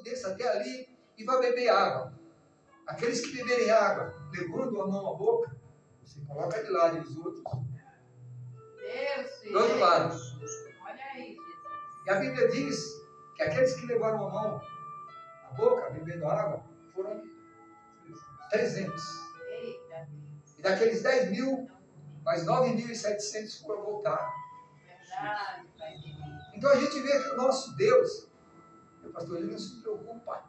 desça até ali e vá beber água. Aqueles que beberem água, levando a mão à boca, você coloca de lado e os outros do outro lado. Olha aí, Jesus. E a Bíblia diz que aqueles que levaram a mão à boca, bebendo água, foram 300. Eita Deus. E daqueles 10 mil, mais 9.700 foram voltar. Verdade, Pai querido. Então a gente vê que o nosso Deus, meu pastor, ele não se preocupa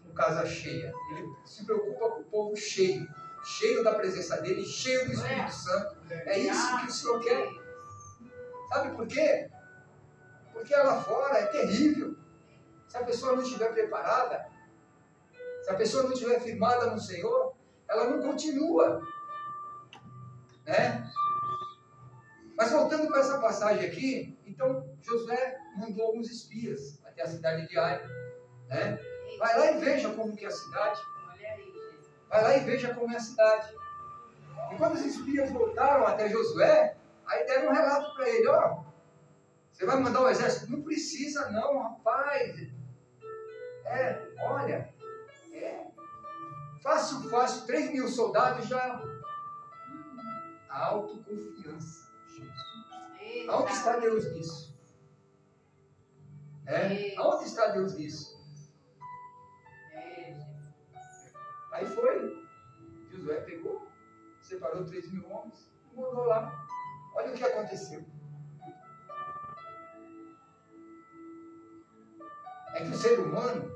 com casa cheia. Ele se preocupa com o povo cheio. Cheio da presença dele, cheio do Espírito Santo. É isso que o Senhor quer. Sabe por quê? Porque lá fora é terrível. Se a pessoa não estiver preparada, se a pessoa não estiver firmada no Senhor, ela não continua. Né? Mas voltando para essa passagem aqui, então Josué mandou alguns espias até a cidade de Ai. Né? Vai lá e veja como que é a cidade. Olha aí, Jesus. Vai lá e veja como é a cidade. E quando os espias voltaram até Josué, aí deram um relato para ele, ó, você vai mandar o exército? Não precisa não, rapaz. Olha, fácil, 3.000 soldados já. A autoconfiança. Eita. Aonde está Deus nisso? Aonde está Deus nisso? Jesus. Aí foi. Josué pegou, separou 3.000 homens e mandou lá. Olha o que aconteceu. É que o ser humano,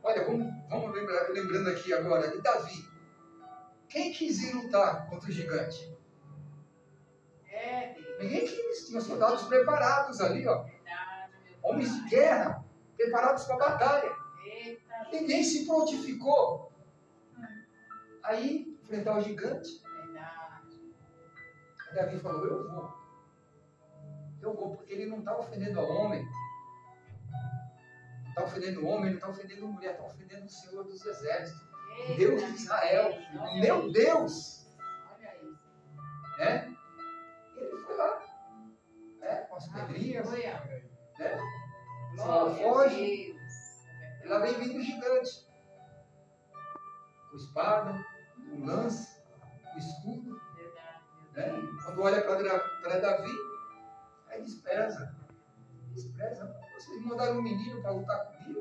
olha, vamos lembrando aqui agora de Davi. Quem quis ir lutar contra o gigante? Deus. Ninguém quis, tinha soldados preparados ali, ó. Verdade, meu Deus. Homens de guerra, preparados para a batalha. Eita. Ninguém se prontificou. Aí, enfrentar o gigante. Verdade. Aí Davi falou, eu vou, porque ele não está ofendendo ao homem. Não está ofendendo o homem, não está ofendendo a mulher, está ofendendo o Senhor dos Exércitos. Eita, Deus de Israel, olha meu isso. Deus. Olha isso. Né? Ele foi lá, né? Com as pedrinhas, Aleluia. né? Glória foge. a Deus. E lá vem vindo o gigante. Com espada, com lança, com escudo. Verdade, meu Né? Deus. Quando olha para Davi, aí despreza. Vocês mandaram um menino para lutar comigo,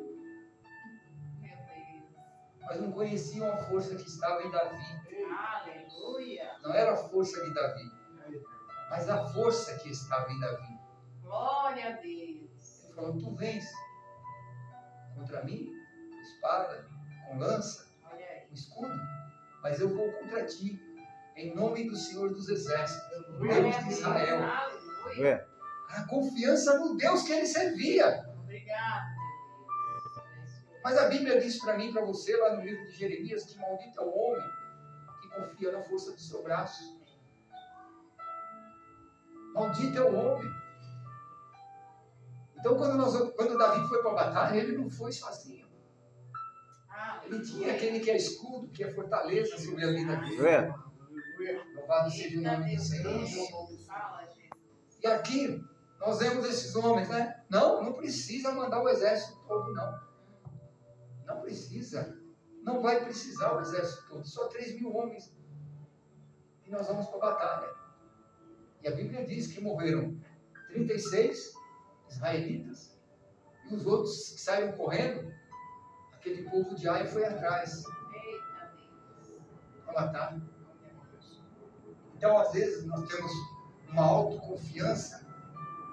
Meu Deus. mas não conheciam a força que estava em Davi. Aleluia. Não era a força de Davi, mas a força que estava em Davi. Glória a Deus. Ele falou, tu vens contra mim, com espada, com lança, Olha aí. com escudo, mas eu vou contra ti, em nome do Senhor dos Exércitos, Deus de Israel. Aleluia. A confiança no Deus que ele servia. Obrigado, meu Deus. Mas a Bíblia diz para mim e para você, lá no livro de Jeremias, que maldito é o homem que confia na força do seu braço. Maldito é o homem. Então, quando Davi foi para a batalha, ele não foi sozinho. Ele tinha aquele que é escudo, que é fortaleza sobre a vida dele. Louvado seja o nome do Senhor. Fala, Jesus. E aqui, nós vemos esses homens, né? Não precisa mandar o exército todo, não. Não precisa. Não vai precisar o exército todo. Só 3.000 homens. E nós vamos para a batalha. E a Bíblia diz que morreram 36 israelitas. E os outros que saíram correndo, aquele povo de Ai foi atrás Eita Deus. para matar. Então, às vezes, nós temos uma autoconfiança,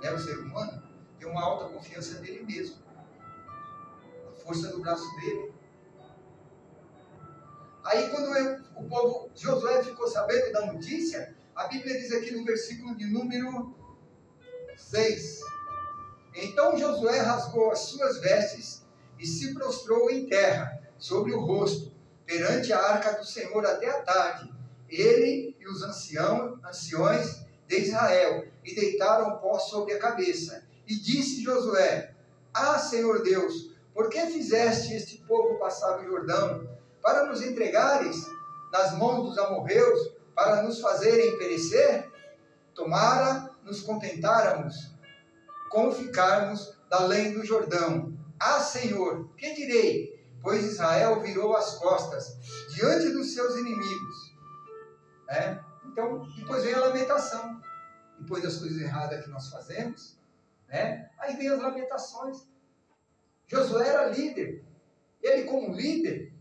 né? O ser humano tem uma autoconfiança nele mesmo. A força do braço dele. Aí, quando o povo, Josué ficou sabendo da notícia, a Bíblia diz aqui no versículo de número 6. Então Josué rasgou as suas vestes e se prostrou em terra, sobre o rosto, perante a arca do Senhor até a tarde. Ele e os anciões de Israel, e deitaram pó sobre a cabeça. E disse Josué, Senhor Deus, por que fizeste este povo passar o Jordão, para nos entregares nas mãos dos amorreus, para nos fazerem perecer? Tomara nos contentáramos com ficarmos da além do Jordão, Ah, Senhor, que direi? Pois Israel virou as costas diante dos seus inimigos. Então, depois vem a lamentação. Depois das coisas erradas que nós fazemos, aí vem as lamentações. Josué era líder. Ele, como líder,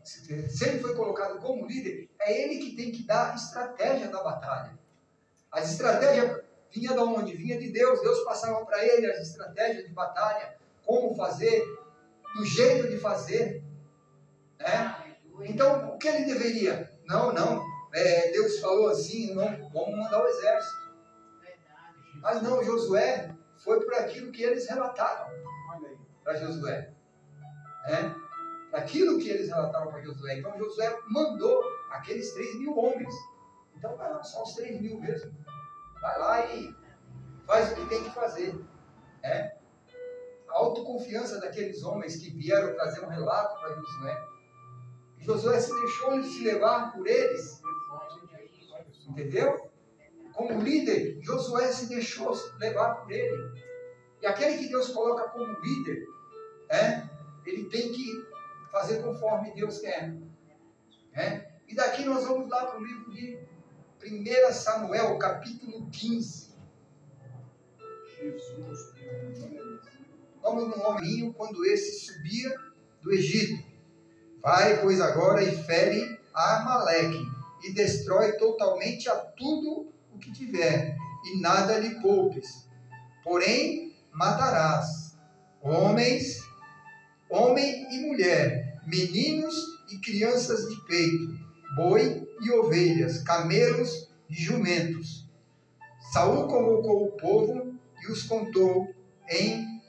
se ele foi colocado como líder, é ele que tem que dar a estratégia da batalha. As estratégias vinham de onde? Vinha de Deus. Deus passava para ele as estratégias de batalha, como fazer, do jeito de fazer. Então, o que ele deveria? Não, Deus falou assim, não, vamos mandar o exército. Mas não, Josué foi por aquilo que eles relataram para Josué. Aquilo que eles relataram para Josué. Então Josué mandou aqueles 3.000 homens. Então vai lá, só os 3.000 mesmo. Vai lá e faz o que tem que fazer. A autoconfiança daqueles homens que vieram trazer um relato para Josué. E Josué se deixou se levar por eles. Entendeu? Como líder, Josué se deixou levar por ele. E aquele que Deus coloca como líder, ele tem que fazer conforme Deus quer. E daqui nós vamos lá para o livro de 1 Samuel, capítulo 15. Vamos no homem quando esse subia do Egito. Vai, pois, agora e fere a Amaleque, e destrói totalmente a tudo o que tiver, e nada lhe poupes. Porém, matarás homem e mulher, meninos e crianças de peito, boi e ovelhas, camelos e jumentos. Saul convocou o povo e os contou em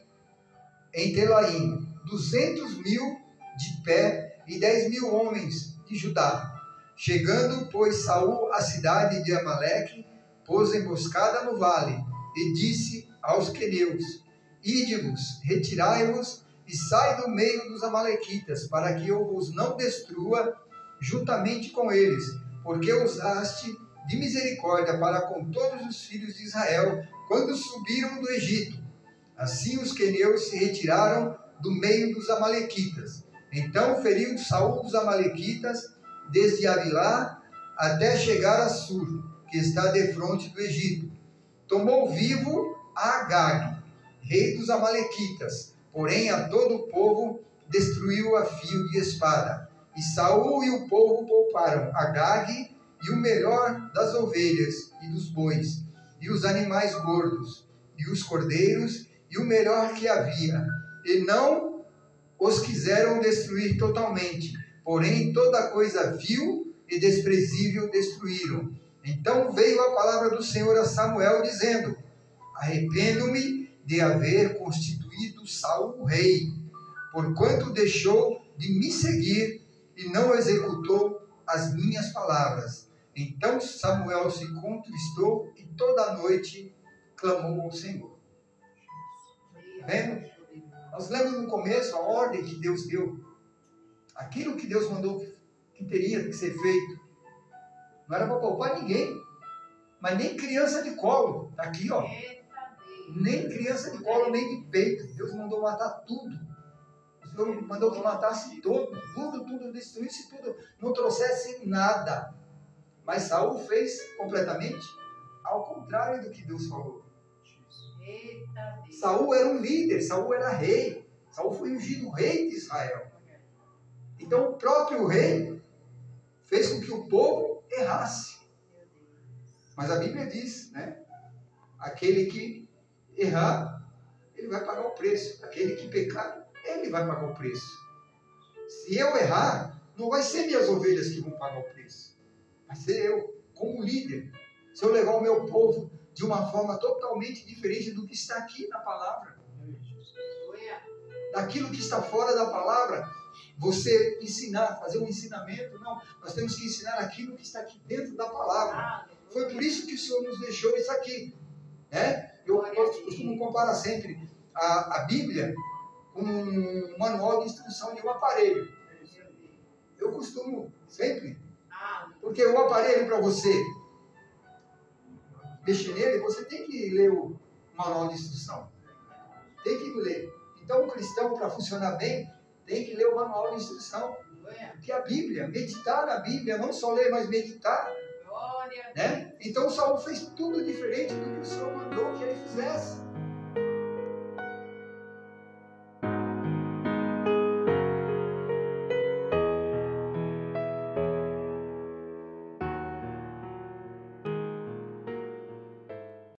Telaim, 200.000 de pé e 10.000 homens de Judá. Chegando, pois, Saul à cidade de Amaleque, pôs emboscada no vale, e disse aos queneus: Ide-vos, retirai-vos, e sai do meio dos amalequitas, para que eu vos não destrua juntamente com eles, porque usaste de misericórdia para com todos os filhos de Israel, quando subiram do Egito. Assim os queneus se retiraram do meio dos amalequitas. Então feriu Saul os amalequitas, desde Avilá até chegar a Sur, que está defronte do Egito. Tomou vivo a Agag, rei dos amalequitas, porém a todo o povo destruiu a fio de espada. E Saul e o povo pouparam Agag e o melhor das ovelhas e dos bois, e os animais gordos, e os cordeiros, e o melhor que havia, e não os quiseram destruir totalmente, porém toda coisa vil e desprezível destruíram. Então veio a palavra do Senhor a Samuel, dizendo: Arrependo-me de haver constituído Saul rei, porquanto deixou de me seguir e não executou as minhas palavras. Então Samuel se contristou e toda a noite clamou ao Senhor. Vendo? Nós lemos no começo a ordem que Deus deu. Aquilo que Deus mandou que teria que ser feito. Não era para poupar ninguém. Mas nem criança de colo. Está aqui, ó. Nem criança de colo, nem de peito. Deus mandou matar tudo. O Senhor mandou que matasse tudo, destruísse tudo. Não trouxesse nada. Mas Saul fez completamente ao contrário do que Deus falou. Saul era um líder, Saul era rei. Saul foi ungido rei de Israel. Então o próprio rei fez com que o povo errasse. Mas a Bíblia diz, aquele que errar, ele vai pagar o preço. Aquele que pecar, ele vai pagar o preço. Se eu errar, não vai ser minhas ovelhas que vão pagar o preço. Vai ser eu, como líder. Se eu levar o meu povo de uma forma totalmente diferente do que está aqui na palavra. Daquilo que está fora da palavra, você ensinar, fazer um ensinamento, não. Nós temos que ensinar aquilo que está aqui dentro da palavra. Foi por isso que o Senhor nos deixou isso aqui. Eu costumo comparar sempre a Bíblia com um manual de instrução de um aparelho. Eu costumo sempre. Porque o aparelho, para você mexer nele, você tem que ler o manual de instrução. Tem que ler. Então, o cristão, para funcionar bem, tem que ler o manual de instrução. Que é a Bíblia, meditar na Bíblia, não só ler, mas meditar. Glória a Deus. Né? Então, Saul fez tudo diferente do que o Senhor mandou que ele fizesse.